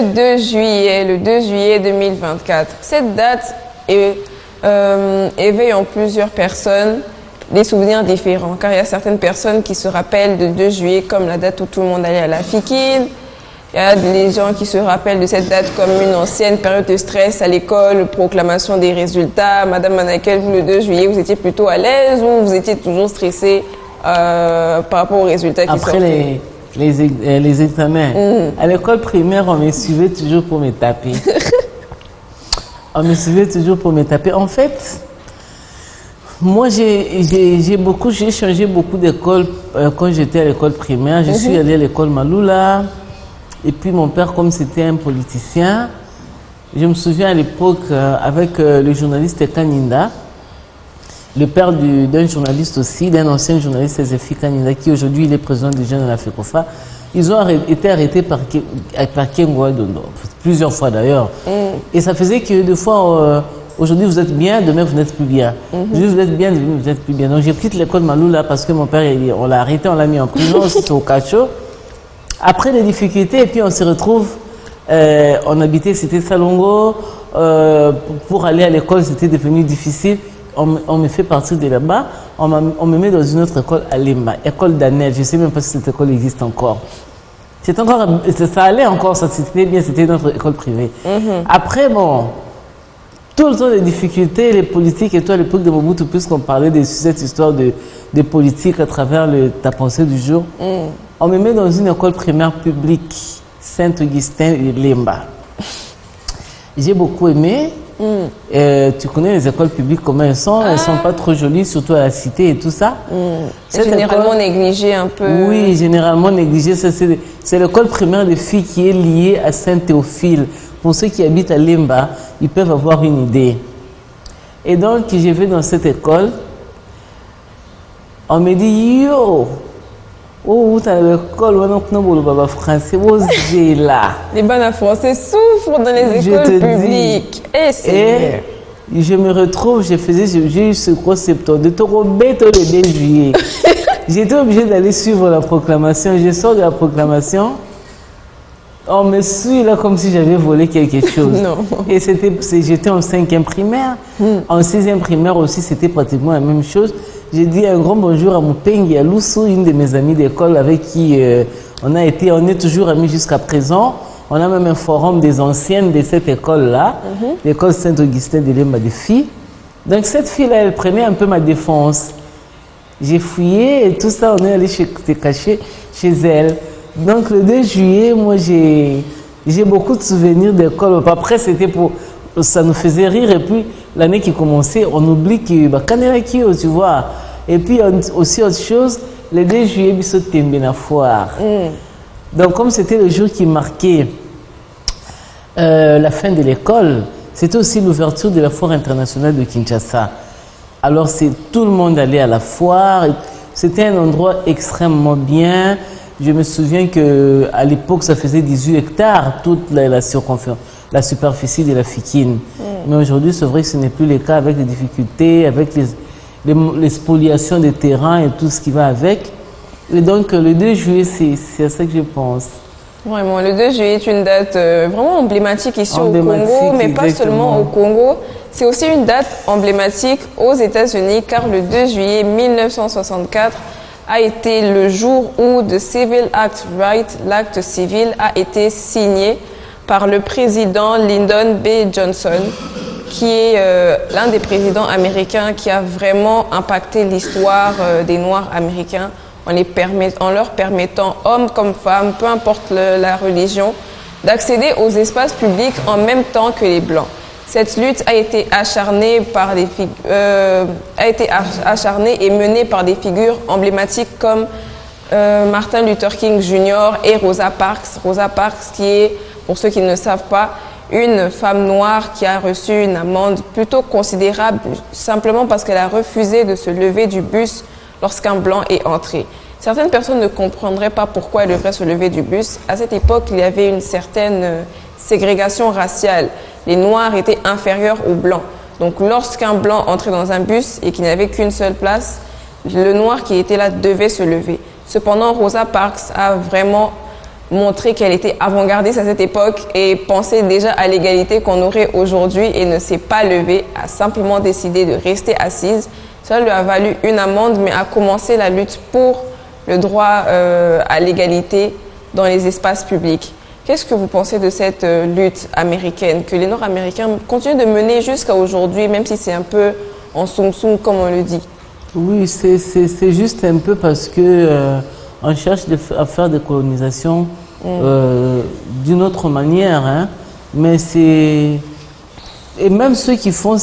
le 2 juillet 2024. Cette date éveille en plusieurs personnes des souvenirs différents, car il y a certaines personnes qui se rappellent de 2 juillet comme la date où tout le monde allait à la Fikine. Il y a des gens qui se rappellent de cette date comme une ancienne période de stress à l'école, proclamation des résultats. Madame Manakel, vous, le 2 juillet, vous étiez plutôt à l'aise ou vous étiez toujours stressée par rapport aux résultats qui sortaient? Après les examens, à l'école primaire, on me suivait toujours pour me taper. En fait, moi, j'ai changé beaucoup d'école quand j'étais à l'école primaire. Je suis allée à l'école Maloula. Et puis mon père, comme c'était un politicien, je me souviens à l'époque avec le journaliste Kaninda, le père d'un journaliste aussi, d'un ancien journaliste, Ezefi Kaninda, qui aujourd'hui il est président du Jeunes de la FECOFA. Ils ont été arrêtés par Kengoa Dondo, plusieurs fois d'ailleurs. Et ça faisait que des fois, aujourd'hui vous êtes bien, demain vous n'êtes plus bien. Aujourd'hui vous êtes bien, demain vous n'êtes plus bien. Donc j'ai quitté l'école Maloula parce que mon père, on l'a arrêté, on l'a mis en prison, c'était au cachot. Après les difficultés, et puis on se retrouve, on habitait, c'était Salongo, pour aller à l'école, c'était devenu difficile. On me fait partir de là-bas, on me met dans une autre école à Lemba, école d'Anel, je ne sais même pas si cette école existe encore. Ça allait encore, ça c'était bien, c'était notre école privée. Après, bon, tout le temps des difficultés, les politiques et tout, à l'époque de Mobutu, puisqu'on parlait de cette histoire de politique à travers ta pensée du jour, on me met dans une école primaire publique, Saint-Augustin et Lemba. J'ai beaucoup aimé. Tu connais les écoles publiques, comment elles sont? Elles ne sont pas trop jolies, surtout à la cité et tout ça. C'est généralement négligé un peu. Oui, généralement négligé. C'est l'école primaire des filles qui est liée à Saint-Théophile. Pour ceux qui habitent à Lemba, ils peuvent avoir une idée. Et donc, je vais dans cette école. On me dit, yo, oh, tu as l'école, on français, osez là. Les bancs français souffrent dans les écoles publiques. Et je me retrouve, j'ai eu ce gros septembre de Toro bête le 2 juillet. J'étais obligée d'aller suivre la proclamation. Je sors de la proclamation. On me suit là comme si j'avais volé quelque chose. Non. Et j'étais en 5e primaire. En 6e primaire aussi, c'était pratiquement la même chose. J'ai dit un grand bonjour à Moupengi, à Loussou, une de mes amies d'école avec qui on est toujours amis jusqu'à présent. On a même un forum des anciennes de cette école-là, l'école Saint-Augustin de Lemba des filles. Donc cette fille-là, elle prenait un peu ma défense. J'ai fouillé et tout ça, on est allé se cacher chez elle. Donc le 2 juillet, moi j'ai beaucoup de souvenirs d'école. Après, ça nous faisait rire. Et puis l'année qui commençait, on oublie que tu vois. Et puis aussi autre chose, le 2 juillet, il s'est tombé la foire. Donc comme c'était le jour qui marquait la fin de l'école, c'était aussi l'ouverture de la foire internationale de Kinshasa. Alors tout le monde allait à la foire. C'était un endroit extrêmement bien. Je me souviens qu'à l'époque, ça faisait 18 hectares, toute la superficie de la Fikine. Mais aujourd'hui, c'est vrai que ce n'est plus le cas avec les difficultés, avec les spoliations des terrains et tout ce qui va avec. Et donc, le 2 juillet, c'est à ça que je pense. Vraiment, le 2 juillet est une date vraiment emblématique ici au Congo, mais pas seulement au Congo. C'est aussi une date emblématique aux États-Unis, car le 2 juillet 1964 a été le jour où The Civil Act Right, l'acte civil, a été signé par le président Lyndon B. Johnson, qui est l'un des présidents américains qui a vraiment impacté l'histoire des Noirs américains en leur permettant, hommes comme femmes, peu importe la religion, d'accéder aux espaces publics en même temps que les Blancs. Cette lutte a été acharnée et menée par des figures emblématiques comme Martin Luther King Jr. et Rosa Parks. Rosa Parks qui est, pour ceux qui ne le savent pas, une femme noire qui a reçu une amende plutôt considérable simplement parce qu'elle a refusé de se lever du bus lorsqu'un blanc est entré. Certaines personnes ne comprendraient pas pourquoi elle devrait se lever du bus. À cette époque, il y avait une certaine ségrégation raciale. Les noirs étaient inférieurs aux blancs. Donc lorsqu'un blanc entrait dans un bus et qu'il n'y avait qu'une seule place, le noir qui était là devait se lever. Cependant, Rosa Parks a vraiment montrer qu'elle était avant-gardiste à cette époque et pensait déjà à l'égalité qu'on aurait aujourd'hui et ne s'est pas levée, a simplement décidé de rester assise. Cela lui a valu une amende, mais a commencé la lutte pour le droit à l'égalité dans les espaces publics. Qu'est-ce que vous pensez de cette lutte américaine que les Nord-Américains continuent de mener jusqu'à aujourd'hui, même si c'est un peu en soum-soum, comme on le dit? Oui, c'est juste un peu parce que on cherche à faire des colonisations d'une autre manière, hein. Mais c'est... Et même ceux qui font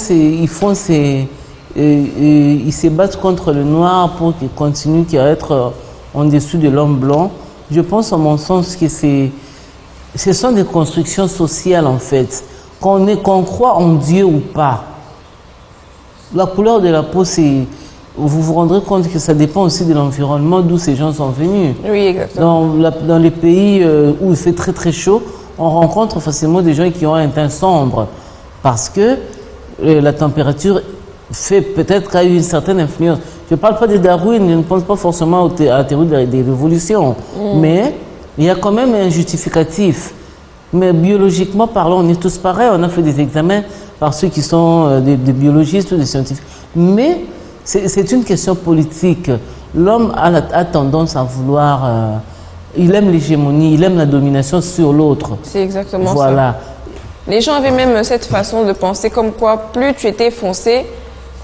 ils se battent contre le noir pour qu'il continue à être en dessous de l'homme blanc. Je pense, à mon sens, que ce sont des constructions sociales, en fait. Qu'on croit en Dieu ou pas. La couleur de la peau, vous vous rendrez compte que ça dépend aussi de l'environnement d'où ces gens sont venus. Oui, exactement. Dans les pays où il fait très très chaud, on rencontre facilement des gens qui ont un teint sombre. Parce que la température fait peut-être qu'il y a eu une certaine influence. Je ne parle pas de Darwin, je ne pense pas forcément à la théorie de l'évolution. Mais il y a quand même un justificatif. Mais biologiquement parlant, on est tous pareils. On a fait des examens par ceux qui sont des biologistes ou des scientifiques. Mais c'est une question politique. L'homme a tendance à vouloir... il aime l'hégémonie, il aime la domination sur l'autre. C'est exactement voilà. Ça. Les gens avaient même cette façon de penser comme quoi plus tu étais foncé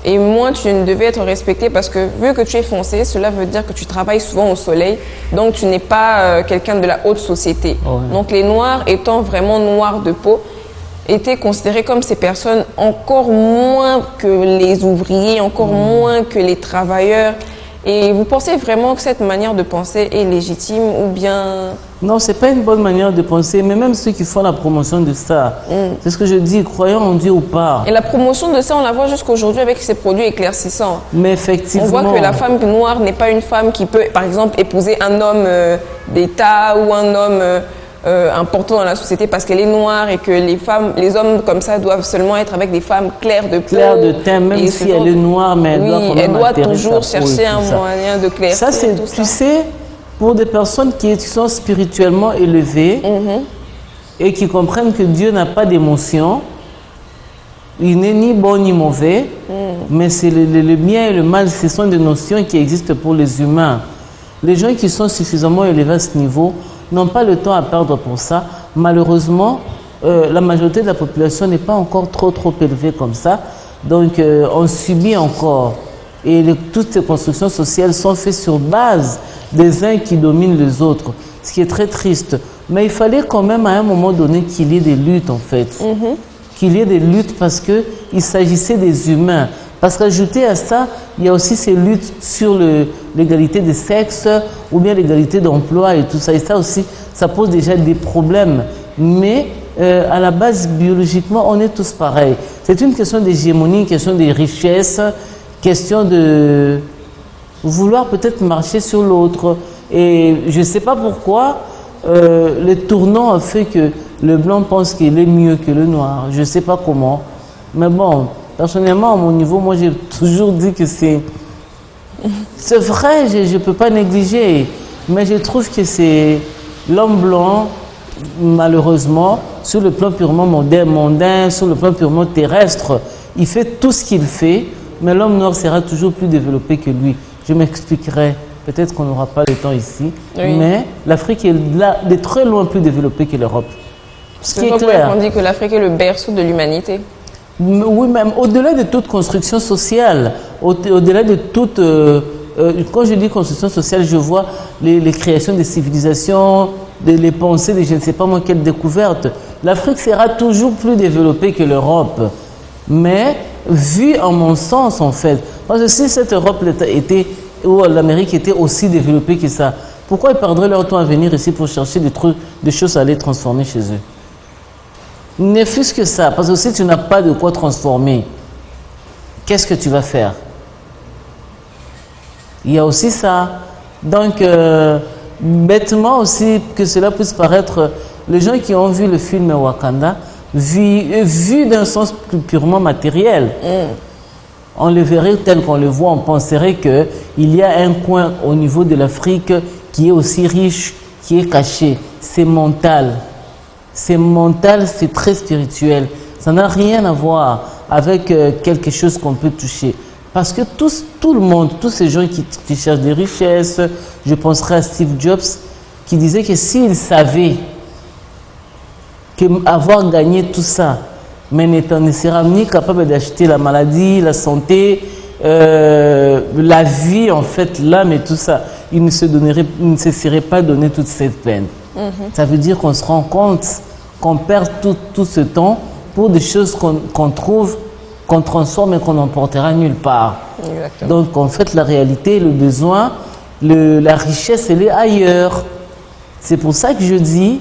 et moins tu ne devais être respecté parce que vu que tu es foncé, cela veut dire que tu travailles souvent au soleil, donc tu n'es pas quelqu'un de la haute société. Oh, ouais. Donc les noirs étant vraiment noirs de peau, étaient considérés comme ces personnes encore moins que les ouvriers, encore moins que les travailleurs. Et vous pensez vraiment que cette manière de penser est légitime ou bien... Non, ce n'est pas une bonne manière de penser, mais même ceux qui font la promotion de ça, c'est ce que je dis, croyant en Dieu ou pas. Et la promotion de ça, on la voit jusqu'aujourd'hui avec ces produits éclaircissants. Mais effectivement... On voit que la femme noire n'est pas une femme qui peut, par exemple, épouser un homme d'État ou un homme... important dans la société parce qu'elle est noire et que les hommes comme ça doivent seulement être avec des femmes claires de peau. Claires de teint, même si elle est noire, mais elle doit toujours chercher un moyen de clarté. Ça, c'est, tu sais, pour des personnes qui sont spirituellement élevées et qui comprennent que Dieu n'a pas d'émotion, il n'est ni bon ni mauvais, mais c'est le bien et le mal, ce sont des notions qui existent pour les humains. Les gens qui sont suffisamment élevés à ce niveau n'ont pas le temps à perdre pour ça. Malheureusement, la majorité de la population n'est pas encore trop élevée comme ça. Donc, on subit encore. Et toutes ces constructions sociales sont faites sur base des uns qui dominent les autres, ce qui est très triste. Mais il fallait quand même à un moment donné qu'il y ait des luttes, en fait. Qu'il y ait des luttes parce qu'il s'agissait des humains. Parce qu'ajouté à ça, il y a aussi ces luttes sur l'égalité des sexes ou bien l'égalité d'emploi et tout ça. Et ça aussi, ça pose déjà des problèmes. Mais à la base, biologiquement, on est tous pareils. C'est une question d'hégémonie, une question de richesse, question de vouloir peut-être marcher sur l'autre. Et je ne sais pas pourquoi le tournant a fait que le blanc pense qu'il est mieux que le noir. Je ne sais pas comment. Mais bon... Personnellement, à mon niveau, moi, j'ai toujours dit que c'est vrai, je ne peux pas négliger, mais je trouve que c'est l'homme blanc, malheureusement, sur le plan purement mondain, sur le plan purement terrestre, il fait tout ce qu'il fait, mais l'homme noir sera toujours plus développé que lui. Je m'expliquerai, peut-être qu'on n'aura pas le temps ici, mais l'Afrique est très loin plus développée que l'Europe. Ce qui est clair. On dit que l'Afrique est le berceau de l'humanité. Oui, même au-delà de toute construction sociale, au-delà de toute... quand je dis construction sociale, je vois les créations des civilisations, les pensées de je ne sais pas moi quelle découverte. L'Afrique sera toujours plus développée que l'Europe. Mais, vu en mon sens, en fait, parce que si cette Europe était, ou l'Amérique était aussi développée que ça, pourquoi ils perdraient leur temps à venir ici pour chercher des choses à les transformer chez eux? Ne fût-ce que ça, parce que si tu n'as pas de quoi transformer, qu'est-ce que tu vas faire? Il y a aussi ça. Donc, bêtement aussi, que cela puisse paraître, les gens qui ont vu le film Wakanda, vu d'un sens purement matériel, on le verrait tel qu'on le voit, on penserait qu'il y a un coin au niveau de l'Afrique qui est aussi riche, qui est caché. c'est mental. C'est mental, c'est très spirituel. Ça n'a rien à voir avec quelque chose qu'on peut toucher. Parce que tout le monde, tous ces gens qui cherchent des richesses, je penserai à Steve Jobs, qui disait que s'il savait qu'avoir gagné tout ça, mais ne sera ni capable d'acheter la maladie, la santé, la vie, en fait, l'âme et tout ça, il ne se serait pas donné toute cette peine. Ça veut dire qu'on se rend compte qu'on perd tout ce temps pour des choses qu'on trouve, qu'on transforme et qu'on n'emportera nulle part. Exactement. Donc, en fait, la réalité, le besoin, la richesse, elle est ailleurs. C'est pour ça que je dis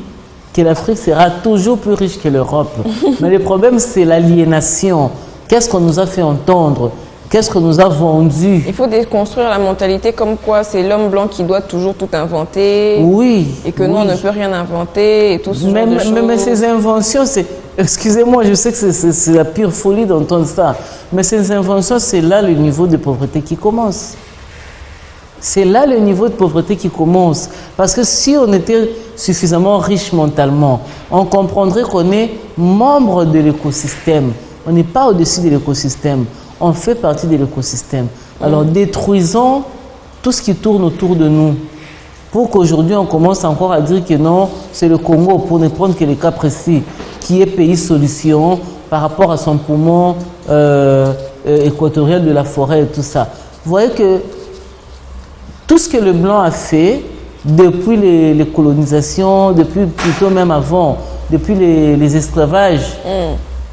que l'Afrique sera toujours plus riche que l'Europe. Mais le problème, c'est l'aliénation. Qu'est-ce qu'on nous a fait entendre? Qu'est-ce qu'on nous a vendu? Il faut déconstruire la mentalité comme quoi c'est l'homme blanc qui doit toujours tout inventer. Oui. Et que nous, on ne peut rien inventer et tout ce genre de choses. Mais ces inventions, c'est... Excusez-moi, je sais que c'est la pire folie d'entendre ça. Mais ces inventions, c'est là le niveau de pauvreté qui commence. C'est là le niveau de pauvreté qui commence. Parce que si on était suffisamment riche mentalement, on comprendrait qu'on est membre de l'écosystème. On n'est pas au-dessus de l'écosystème. On fait partie de l'écosystème. Alors détruisons tout ce qui tourne autour de nous. Pour qu'aujourd'hui on commence encore à dire que non, c'est le Congo, pour ne prendre que les cas précis, qui est pays solution par rapport à son poumon équatorial de la forêt et tout ça. Vous voyez que tout ce que le blanc a fait depuis les colonisations, depuis plutôt même avant, depuis les esclavages,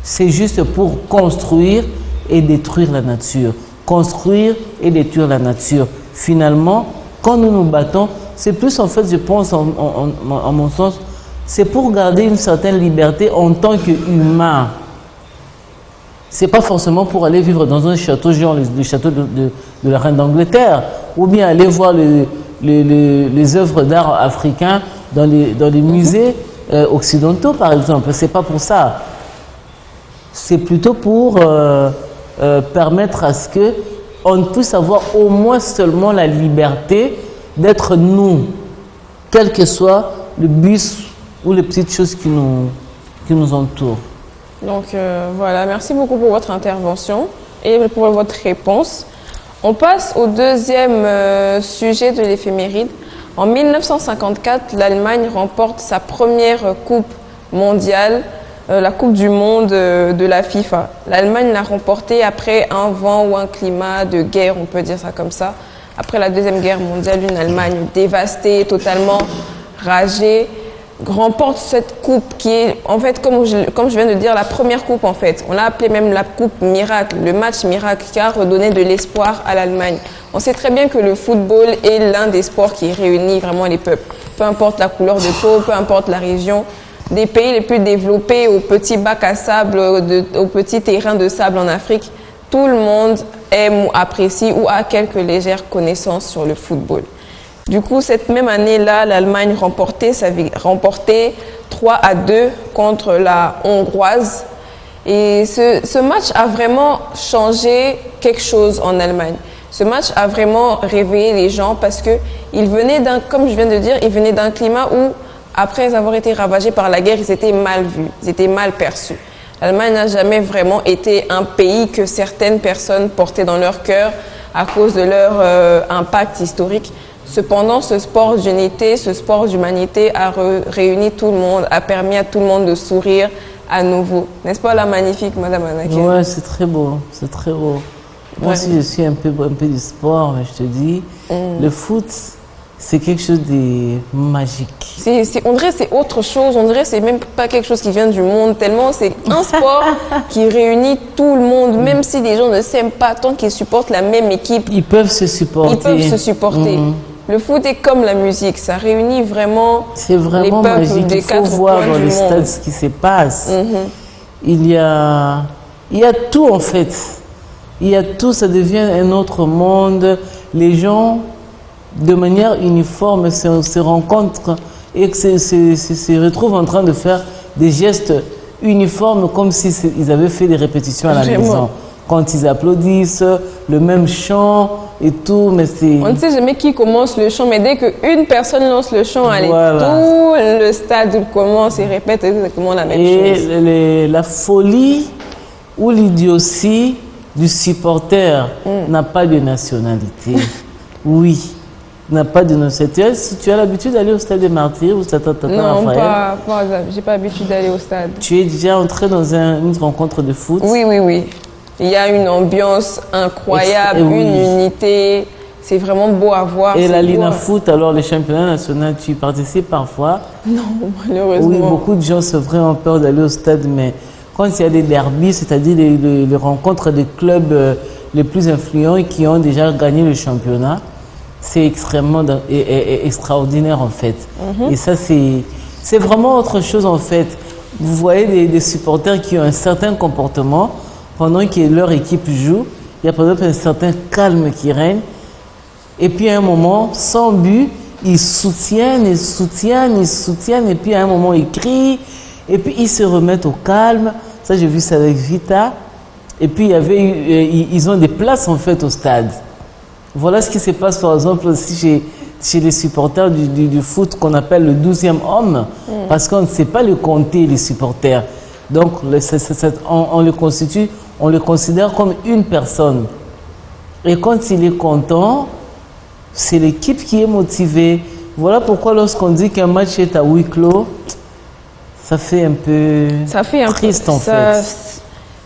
c'est juste pour construire et détruire la nature. Construire et détruire la nature. Finalement, quand nous nous battons, c'est plus en fait, je pense, en mon sens, c'est pour garder une certaine liberté en tant qu'humain. C'est pas forcément pour aller vivre dans un château, genre le château de la reine d'Angleterre, ou bien aller voir les œuvres d'art africains dans les musées occidentaux, par exemple. C'est pas pour ça. C'est plutôt pour permettre à ce que on puisse avoir au moins seulement la liberté d'être nous, quel que soit le bus ou les petites choses qui nous entourent. Donc voilà, merci beaucoup pour votre intervention et pour votre réponse. On passe au deuxième sujet de l'éphéméride. En 1954, l'Allemagne remporte sa première coupe mondiale, la Coupe du Monde de la FIFA. L'Allemagne l'a remportée après un vent ou un climat de guerre, on peut dire ça comme ça. Après la Deuxième Guerre mondiale, une Allemagne dévastée, totalement ragée, remporte cette coupe qui est, en fait, comme je viens de dire, la première coupe en fait. On l'a appelée même la coupe miracle, le match miracle qui a redonné de l'espoir à l'Allemagne. On sait très bien que le football est l'un des sports qui réunit vraiment les peuples. Peu importe la couleur de peau, peu importe la région. Des pays les plus développés aux petits bacs à sable, aux petits terrains de sable en Afrique, tout le monde aime ou apprécie ou a quelques légères connaissances sur le football. Du coup, cette même année-là, l'Allemagne remportait 3-2 contre la Hongroise. Et ce match a vraiment changé quelque chose en Allemagne. Ce match a vraiment réveillé les gens parce que comme je viens de dire, ils venaient d'un climat où, après avoir été ravagés par la guerre, ils étaient mal vus, ils étaient mal perçus. L'Allemagne n'a jamais vraiment été un pays que certaines personnes portaient dans leur cœur à cause de leur impact historique. Cependant, ce sport d'unité, ce sport d'humanité a réuni tout le monde, a permis à tout le monde de sourire à nouveau. N'est-ce pas là magnifique, Madame Anaken? Ouais, c'est très beau, c'est très beau. Moi aussi, je suis un peu du sport, mais je te dis, le foot, c'est quelque chose de magique. On dirait que c'est autre chose, on dirait que c'est même pas quelque chose qui vient du monde, tellement c'est un sport qui réunit tout le monde, même si les gens ne s'aiment pas, tant qu'ils supportent la même équipe. Ils peuvent se supporter. Le foot est comme la musique, ça réunit vraiment les peuples magique. des quatre coins du monde. Il faut voir dans les stades ce qui se passe. Il y a tout en fait. Il y a tout, ça devient un autre monde. Les gens, de manière uniforme, se rencontrent et se retrouvent en train de faire des gestes uniformes comme s'ils avaient fait des répétitions à la maison. Quand ils applaudissent, le même chant, et tout, mais c'est... On ne sait jamais qui commence le chant, mais dès qu'une personne lance le chant, allez, tout le stade commence et répète exactement la même chose. Et la folie ou l'idiotie du supporter n'a pas de nationalité. Oui, n'a pas de nationalité. Si tu as l'habitude d'aller au stade des Martyrs ou au stade Tata Non, j'ai pas l'habitude d'aller au stade. Tu es déjà entré dans une rencontre de foot? Oui, oui, oui. Il y a une ambiance incroyable, une unité. C'est vraiment beau à voir. Et la Lina Foot, alors les championnats nationaux, tu y participes parfois? Non, malheureusement. Oui, beaucoup de gens c'est vrai ont peur d'aller au stade, mais quand il y a des derbies, c'est-à-dire les rencontres des clubs les plus influents et qui ont déjà gagné le championnat, c'est extrêmement extraordinaire en fait. Et ça, c'est vraiment autre chose en fait. Vous voyez des supporters qui ont un certain comportement pendant que leur équipe joue. Il y a par exemple un certain calme qui règne. Et puis à un moment, sans but, ils soutiennent, ils soutiennent, ils soutiennent. Et puis à un moment, ils crient. Et puis ils se remettent au calme. Ça, j'ai vu ça avec Vita. Et puis ils ont des places en fait au stade. Voilà ce qui se passe par exemple aussi chez les supporters du foot qu'on appelle le 12e homme. Parce qu'on ne sait pas le compter, les supporters. Donc on le considère comme une personne. Et quand il est content, c'est l'équipe qui est motivée. Voilà pourquoi lorsqu'on dit qu'un match est à huis clos, ça fait un peu triste en fait.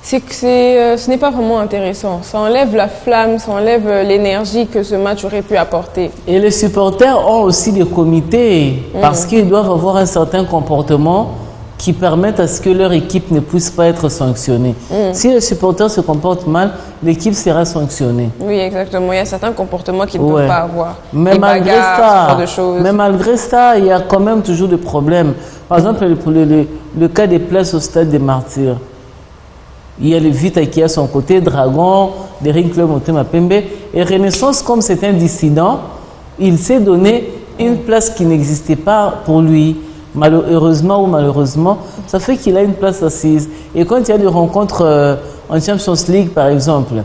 Ce n'est pas vraiment intéressant. Ça enlève la flamme, ça enlève l'énergie que ce match aurait pu apporter. Et les supporters ont aussi des comités parce qu'ils doivent avoir un certain comportement qui permettent à ce que leur équipe ne puisse pas être sanctionnée. Si les supporters se comportent mal, l'équipe sera sanctionnée. Oui, exactement. Il y a certains comportements qu'ils ne peuvent pas avoir. Mais malgré ça, il y a quand même toujours des problèmes. Par exemple, pour le cas des places au stade des Martyrs, il y a le Vita qui est à son côté, Dragon, Derrick Club Motema Pembe. Et Renaissance, comme c'est un dissident, il s'est donné une place qui n'existait pas pour lui. Malheureusement ou malheureusement, ça fait qu'il a une place assise. Et quand il y a des rencontres en Champions League, par exemple,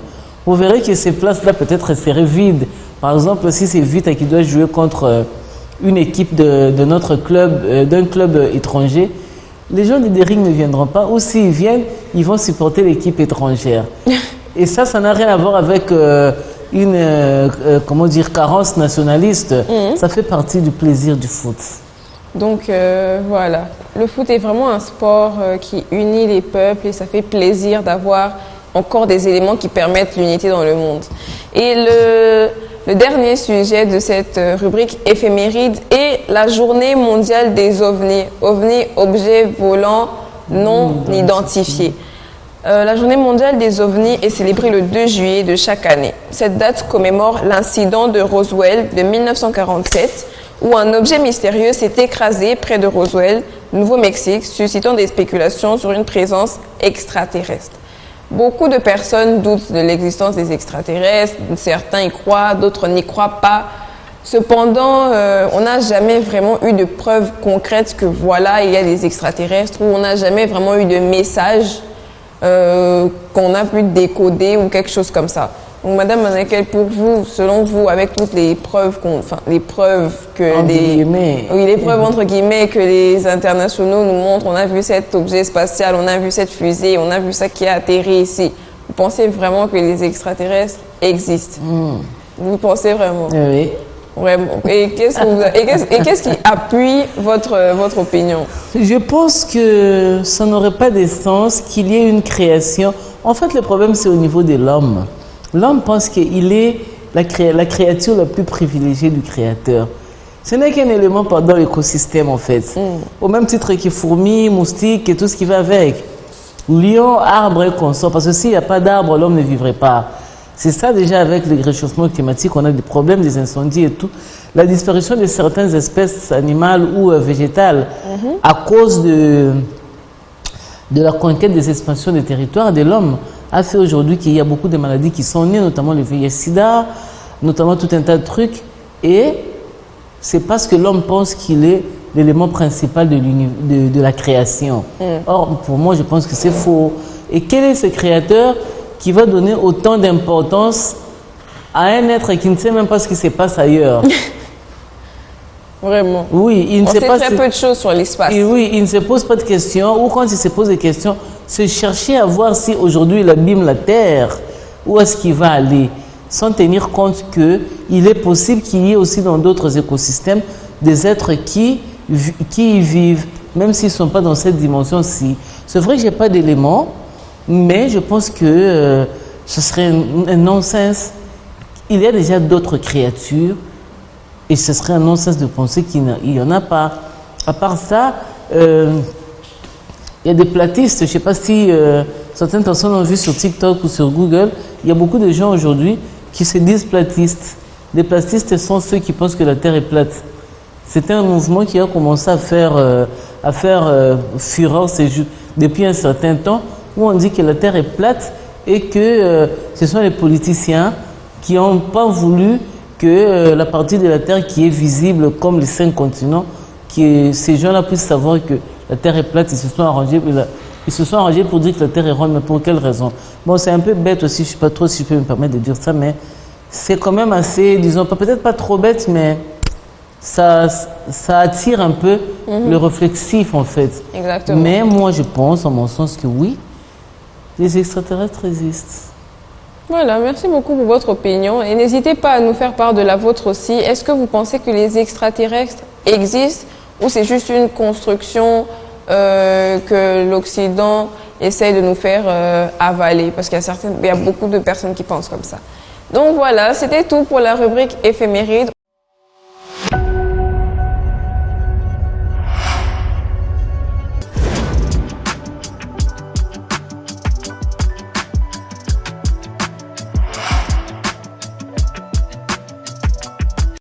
vous verrez que ces places-là peut-être seraient vides. Par exemple, si c'est Vita qui doit jouer contre une équipe de notre club, d'un club étranger, les gens de Derrick ne viendront pas. Ou s'ils viennent, ils vont supporter l'équipe étrangère. Et ça n'a rien à voir avec une carence nationaliste. Ça fait partie du plaisir du foot. Donc voilà, le foot est vraiment un sport qui unit les peuples et ça fait plaisir d'avoir encore des éléments qui permettent l'unité dans le monde. Et le dernier sujet de cette rubrique éphéméride est la journée mondiale des ovnis. OVNI, objets volants non identifiés. La journée mondiale des ovnis est célébrée le 2 juillet de chaque année. Cette date commémore l'incident de Roswell de 1947 où un objet mystérieux s'est écrasé près de Roswell, Nouveau-Mexique, suscitant des spéculations sur une présence extraterrestre. Beaucoup de personnes doutent de l'existence des extraterrestres, certains y croient, d'autres n'y croient pas. Cependant, on n'a jamais vraiment eu de preuves concrètes que voilà, il y a des extraterrestres, ou on n'a jamais vraiment eu de message qu'on a pu décoder ou quelque chose comme ça. Donc, Madame Manakel, pour vous, selon vous, avec toutes les preuves, les preuves entre guillemets que les internationaux nous montrent, on a vu cet objet spatial, on a vu cette fusée, on a vu ça qui a atterri ici. Vous pensez vraiment que les extraterrestres existent? Vous pensez vraiment? Oui. Vraiment. Et qu'est-ce qui appuie votre opinion? Je pense que ça n'aurait pas de sens qu'il y ait une création. En fait, le problème, c'est au niveau de l'homme. L'homme pense qu'il est la créature la plus privilégiée du Créateur. Ce n'est qu'un élément dans l'écosystème, en fait. Au même titre que fourmis, moustiques et tout ce qui va avec. Lion, arbre et consort. Parce que s'il n'y a pas d'arbre, l'homme ne vivrait pas. C'est ça déjà avec le réchauffement climatique, on a des problèmes, des incendies et tout. La disparition de certaines espèces animales ou végétales à cause de la conquête des expansions des territoires de l'homme a fait aujourd'hui qu'il y a beaucoup de maladies qui sont nées, notamment le VIH-Sida, notamment tout un tas de trucs. Et c'est parce que l'homme pense qu'il est l'élément principal de la création. Or, pour moi, je pense que c'est faux. Et quel est ce créateur qui va donner autant d'importance à un être qui ne sait même pas ce qui se passe ailleurs. Vraiment. Oui, il ne sait pas très peu de choses sur l'espace. Oui, il ne se pose pas de questions, ou quand il se pose des questions, se chercher à voir si aujourd'hui il abîme la Terre, où est-ce qu'il va aller, sans tenir compte qu'il est possible qu'il y ait aussi dans d'autres écosystèmes des êtres qui y vivent, même s'ils ne sont pas dans cette dimension-ci. C'est vrai que je n'ai pas d'éléments, mais je pense que ce serait un non-sens. Il y a déjà d'autres créatures, et ce serait un non-sens de penser qu'il n'y en a pas. À part ça, il y a des platistes, je ne sais pas si certaines personnes ont vu sur TikTok ou sur Google, il y a beaucoup de gens aujourd'hui qui se disent platistes. Les platistes sont ceux qui pensent que la Terre est plate. C'était un mouvement qui a commencé à faire fureur depuis un certain temps, où on dit que la Terre est plate et que ce sont les politiciens qui n'ont pas voulu que la partie de la Terre qui est visible comme les 5 continents, que ces gens-là puissent savoir que la Terre est plate. Ils se sont arrangés pour dire que la Terre est ronde, mais pour quelle raison? Bon, c'est un peu bête aussi, je ne sais pas trop si je peux me permettre de dire ça, mais c'est quand même assez, disons, peut-être pas trop bête, mais ça attire un peu le réflexif en fait. Exactement. Mais moi je pense, en mon sens, que oui, les extraterrestres existent. Voilà, merci beaucoup pour votre opinion et n'hésitez pas à nous faire part de la vôtre aussi. Est-ce que vous pensez que les extraterrestres existent ou c'est juste une construction que l'Occident essaye de nous faire avaler? Parce qu'il y a beaucoup de personnes qui pensent comme ça. Donc voilà, c'était tout pour la rubrique éphéméride.